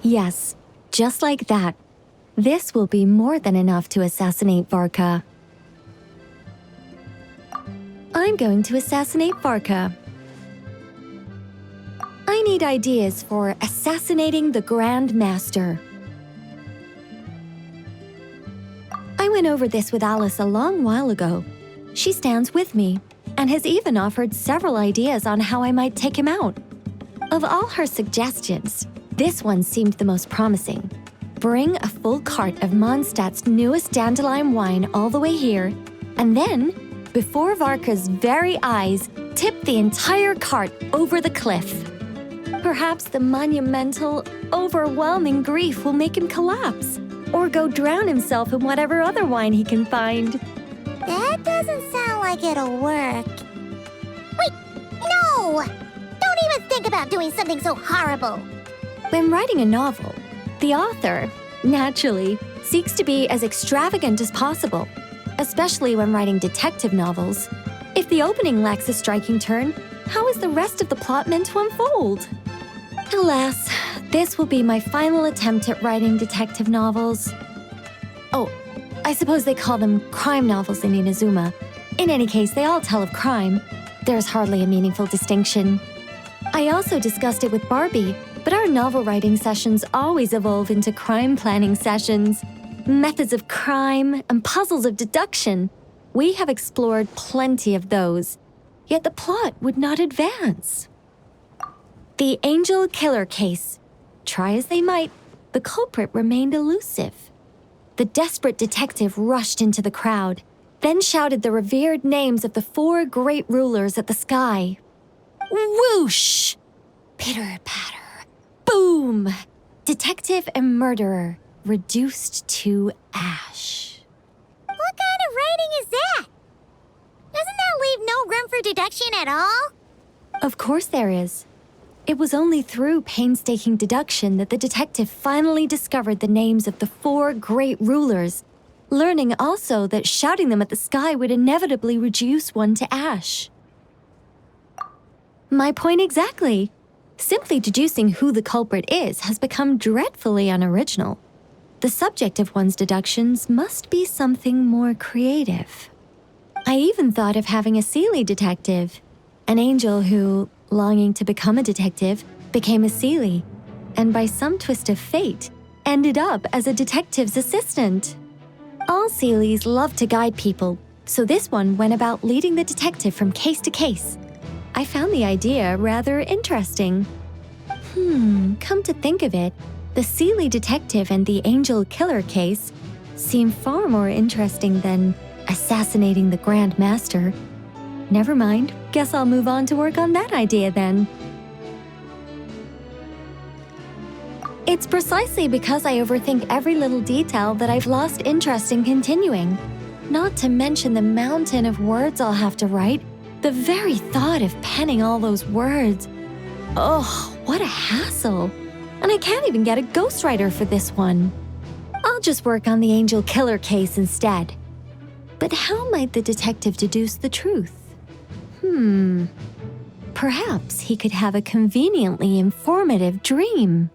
Yes, just like that. This will be more than enough to assassinate Varka. I'm going to assassinate Varka. I need ideas for assassinating the Grand Master. I went over this with Alice a long while ago. She stands with me and has even offered several ideas on how I might take him out. Of all her suggestions, this one seemed the most promising. Bring a full cart of Mondstadt's newest dandelion wine all the way here, and then, before Varka's very eyes, tip the entire cart over the cliff. Perhaps the monumental, overwhelming grief will make him collapse, or go drown himself in whatever other wine he can find. That doesn't sound like it'll work. Wait, no! Don't even think about doing something so horrible. When writing a novel, the author, naturally, seeks to be as extravagant as possible, especially when writing detective novels. If the opening lacks a striking turn, how is the rest of the plot meant to unfold? Alas, this will be my final attempt at writing detective novels. Oh, I suppose they call them crime novels in Inazuma. In any case, they all tell of crime. There's hardly a meaningful distinction. I also discussed it with Barbie, but our novel writing sessions always evolve into crime planning sessions. Methods of crime and puzzles of deduction. We have explored plenty of those, yet the plot would not advance. The Angel Killer case. Try as they might, the culprit remained elusive. The desperate detective rushed into the crowd, then shouted the revered names of the 4 great rulers at the sky. Whoosh! Pitter-patter. Boom! Detective and murderer reduced to ash. What kind of writing is that? Doesn't that leave no room for deduction at all? Of course there is. It was only through painstaking deduction that the detective finally discovered the names of the 4 great rulers, learning also that shouting them at the sky would inevitably reduce one to ash. My point exactly. Simply deducing who the culprit is has become dreadfully unoriginal. The subject of one's deductions must be something more creative. I even thought of having a Seelie detective, an angel who, longing to become a detective, became a Seelie, and by some twist of fate, ended up as a detective's assistant. All Seelies love to guide people, so this one went about leading the detective from case to case. I found the idea rather interesting. Come to think of it, the Seelie detective and the Angel Killer case seem far more interesting than assassinating the Grand Master. Never mind, guess I'll move on to work on that idea then. It's precisely because I overthink every little detail that I've lost interest in continuing. Not to mention the mountain of words I'll have to write. The very thought of penning all those words. Oh, what a hassle. And I can't even get a ghostwriter for this one. I'll just work on the Angel Killer case instead. But how might the detective deduce the truth? Perhaps he could have a conveniently informative dream.